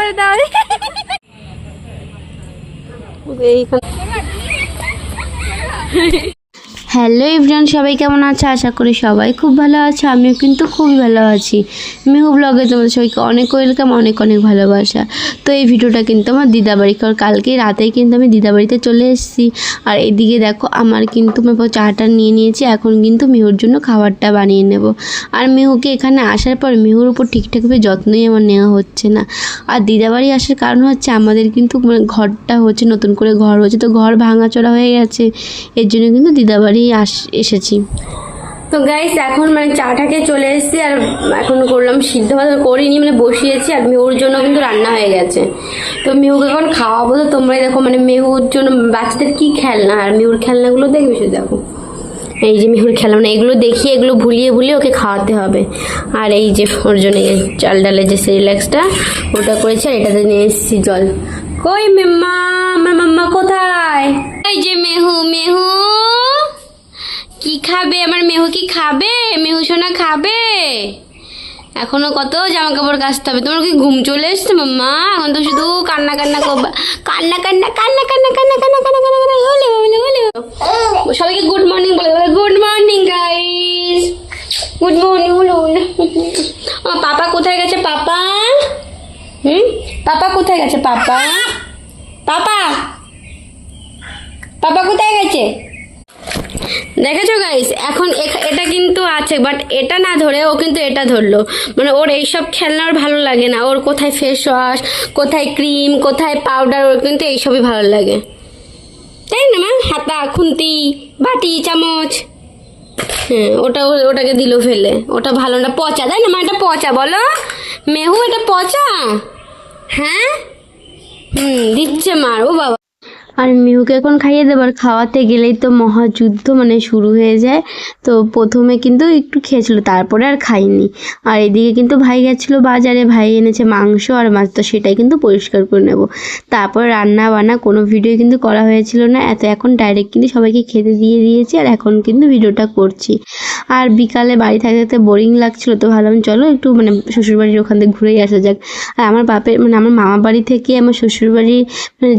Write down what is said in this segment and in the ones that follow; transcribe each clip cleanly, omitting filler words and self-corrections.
করে দাও। Hello everyone, সবাই কেমন আছে? আশা করি সবাই খুব ভালো আছে। আমিও কিন্তু খুবই ভালো আছি। মিহু ব্লগে তোমাদের সবাইকে অনেক ওয়েলকাম, অনেক অনেক ভালোবাসা। তো এই ভিডিওটা কিন্তু আমার দিদাবাড়ি, কারণ কালকে রাতেই কিন্তু আমি দিদাবাড়িতে চলে এসেছি। আর এদিকে দেখো আমার কিন্তু চাটা নিয়ে নিয়েছি, এখন কিন্তু মিহুর জন্য খাবারটা বানিয়ে নেব। আর মিহুকে এখানে আসার পর মিহুর উপর ঠিকঠাকভাবে যত্নই আমার নেওয়া হচ্ছে না। আর দিদাবাড়ি আসার কারণ হচ্ছে আমাদের কিন্তু ঘরটা হচ্ছে, নতুন করে ঘর হচ্ছে, তো ঘর ভাঙাচোরা হয়ে গেছে, এর জন্য কিন্তু দিদাবাড়ি এসেছি। তো গাইস এখন চাটাকে চলে এসেছি, আর এখন করলাম সিদ্ধ ভাত করিনি, বসিয়েছি। আর মিহুর জন্য কিন্তু রান্না হয়ে গেছে। তো মিহুকে এখন খাওয়াবো। তো তোমরাই দেখো মিহুর জন্য বাচ্চাদের কি খেলনা, আর মিহুর খেলনাগুলো দেখবে শুধু দেখো। এই যে মিহুর খেলনা, এগুলো দেখিয়ে এগুলো ভুলিয়ে ভুলিয়ে ওকে খাওয়াতে হবে। আর এই যে ওর জন্য চাল ডালের যে রিল্যাক্সটা ওটা করেছি, আর এটাতে নিয়ে এসেছি জল। কই মাম্মা, আমার মাম্মা কোথায়? এই যে মেহু, মেহু কি খাবে? আমার মেহু কি খাবে? মেহু সোনা খাবে? এখনো কত জামা কাপড় কাচতে হবে। তোমার কি ঘুম চলে এসছে মাম্মা? এখন তো শুধু কান্না কান্না করবা, কান্না কান্না কান্না কান্না কান্না কান্না কান্না কান্না কান্না। হলে হলে হলে সবাইকে গুড মর্নিং বলে। Good morning guys, good morning. হলো আমার পাপা কোথায় গেছে? পাপা পাপা কোথায় গেছে? পাপা পাপা পাপা কোথায় গেছে? দেখেছো গাইস, এখন এটা কিন্তু আছে, বাট এটা না ধরে ও কিন্তু এটা ধরলো। ওর এইসব খেলনা ওর ভালো লাগে না। ওর কোথায় ফেস ওয়াশ, কোথায় ক্রিম, কোথায় পাউডার, ওর কিন্তু এইসবই ভালো লাগে, তাই না মা? হাতা, খুন্তি, বাটি, চামচ, হ্যাঁ ওটাকে দিল ফেলে। ওটা ভালো না, পচা, তাই না মা? এটা পচা, বলো মেহু, এটা পচা। হ্যাঁ দিচ্ছে মার। ও বাবা। আর মিহুকে এখন খাইয়ে দেবার, খাওয়াতে গেলেই তো মহাযুদ্ধ শুরু হয়ে যায়। তো প্রথমে কিন্তু একটু খেয়েছিল, তারপরে আর খাইনি। আর এদিকে কিন্তু ভাই গেছিলো বাজারে, ভাই এনেছে মাংস আর মাছ, তো সেটাই কিন্তু পরিষ্কার করে নেব। তারপর রান্না বান্না কোনো ভিডিও কিন্তু করা হয়েছিল না, এখন ডাইরেক্ট কিন্তু সবাইকে খেতে দিয়ে দিয়েছি। আর এখন কিন্তু ভিডিওটা করছি। আর বিকালে বাড়ি থাকতে বোরিং লাগছিলো, তো ভাবলাম চলো একটু শ্বশুরবাড়ির ওখান থেকে ঘুরেই আসা যাক। আর আমার বাপের আমার মামা বাড়ি থেকে আমার শ্বশুরবাড়ি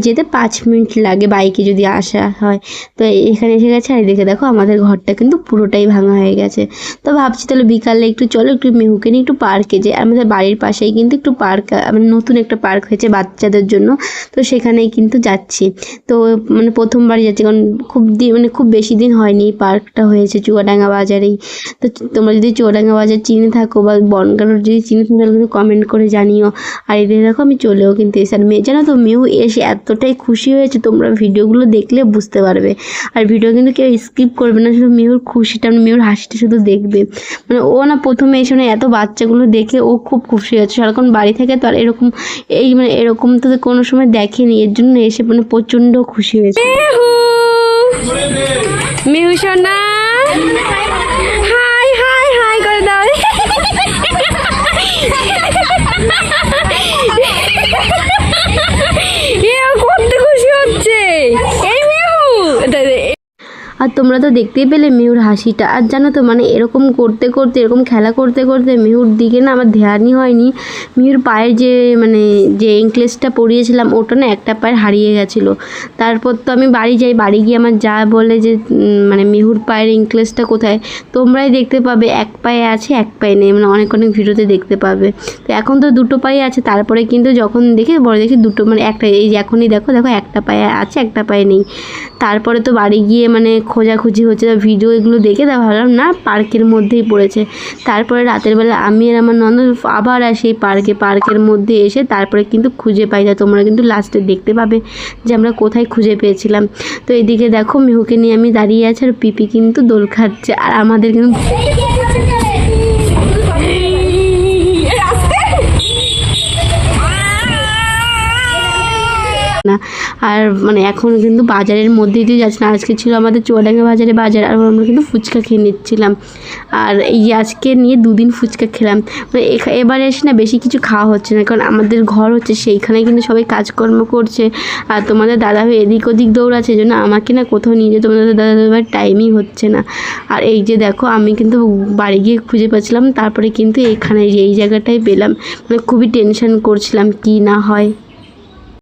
যেতে 5 মিনিট লাগে বাইকে যদি আসা হয়। তো এখানে এসে গেছে। আর এদিকে দেখো আমাদের ঘরটা কিন্তু পুরোটাই ভাঙা হয়ে গেছে। তো ভাবছি তাহলে বিকালে একটু চলো একটু মেহুকে নিয়ে একটু পার্কে যাই। আমাদের বাড়ির পাশেই কিন্তু একটু পার্ক, নতুন একটা পার্ক হয়েছে বাচ্চাদের জন্য, তো সেখানেই কিন্তু যাচ্ছি। তো প্রথমবার যাচ্ছি, কারণ খুব বেশি দিন হয়নি এই পার্কটা হয়েছে চুয়াডাঙ্গা বাজারেই। তো তোমরা যদি চুয়াডাঙ্গা বাজার চিনে থাকো বা বনগাঁর যদি চিনে থাকো তাহলে কিন্তু কমেন্ট করে জানিও। আর এদিকে দেখো আমি চলেও কিন্তু এসে, আর জানো তো মেহু এসে এতটাই খুশি হয়েছে, তোমরা ভিডিওগুলো দেখলে বুঝতে পারবে। আর ভিডিও কিন্তু কেউ স্কিপ করবে না, শুধু মেহুর খুশিটা, মেহুর হাসিটা শুধু দেখবে। ও না প্রথমে এসে এত বাচ্চাগুলো দেখে ও খুব খুশি হয়েছে। সারাক্ষণ বাড়ি থেকে তো আর এরকম এরকম তো কোনো সময় দেখেনি, এর জন্য এসে প্রচণ্ড খুশি হয়েছে। মেহু সোনা হাই হাই হাই করে দাও। করতে খুশি হচ্ছে এই মেহু। আর তোমরা তো দেখতেই পেলে মেহুর হাসিটা। আর জানো তো এরকম করতে করতে, এরকম খেলা করতে করতে মেহুর দিকে না আমার ধ্যানই হয়নি। মেহুর পায়ের যে এঙ্কলেসটা পরিয়েছিলাম ওটা না একটা পায়ের হারিয়ে গেছিলো। তারপর তো আমি বাড়ি যাই, বাড়ি গিয়ে আমার যা বলে যে মেহুর পায়ের এঙ্কলেসটা কোথায়। তোমরাই দেখতে পাবে, এক পায়ে আছে এক পায়ে নেই, অনেক অনেক ভিডিওতে দেখতে পাবে। তো এখন তো দুটো পায়ে আছে, তারপরে কিন্তু যখন দেখি বড় দেখি দুটো একটা, এই যে এখনই দেখো দেখো একটা পায়ে আছে একটা পায়ে নেই। তারপরে তো বাড়ি গিয়ে খোঁজাখুঁজি হচ্ছে, ভিডিও এগুলো দেখে ভাবলাম না পার্কের মধ্যেই পড়েছে। তারপরে রাতের বেলা আমি আর আমার ননদ আবার আসি পার্কের মধ্যে এসে তারপরে কিন্তু খুঁজে পাই যায়। তোমরা কিন্তু লাস্টে দেখতে পাবে যে আমরা কোথায় খুঁজে পেয়েছিলাম। তো এদিকে দেখো মেহুকে নিয়ে আমি দাঁড়িয়ে আছি, আর পিপি কিন্তু দোল খাচ্ছে। আর আমাদের কিন্তু না। আর মানে এখন কিন্তু বাজারের মধ্যে দিয়ে যাচ্ছে না, আজকে ছিল আমাদের চুয়াডাঙ্গা বাজারে বাজার, আর আমরা কিন্তু ফুচকা খেয়ে নিচ্ছিলাম। আর এই আজকে নিয়ে 2 দিন ফুচকা খেলাম। মানে এবারে এসে না বেশি কিছু খাওয়া হচ্ছে না, কারণ আমাদের ঘর হচ্ছে সেইখানে কিন্তু সবাই কাজকর্ম করছে, আর তোমাদের দাদাভাই এদিক ওদিক দৌড়াচ্ছে, এই জন্য আমাকে না কোথাও নিয়ে যেতে তোমাদের দাদাভাই টাইমই হচ্ছে না। আর এই যে দেখো আমি কিন্তু বাড়ি গিয়ে খুঁজে পাচ্ছিলাম, তারপরে কিন্তু এখানে এই জায়গাটাই পেলাম। মানে খুবই টেনশন করছিলাম কি না হয়।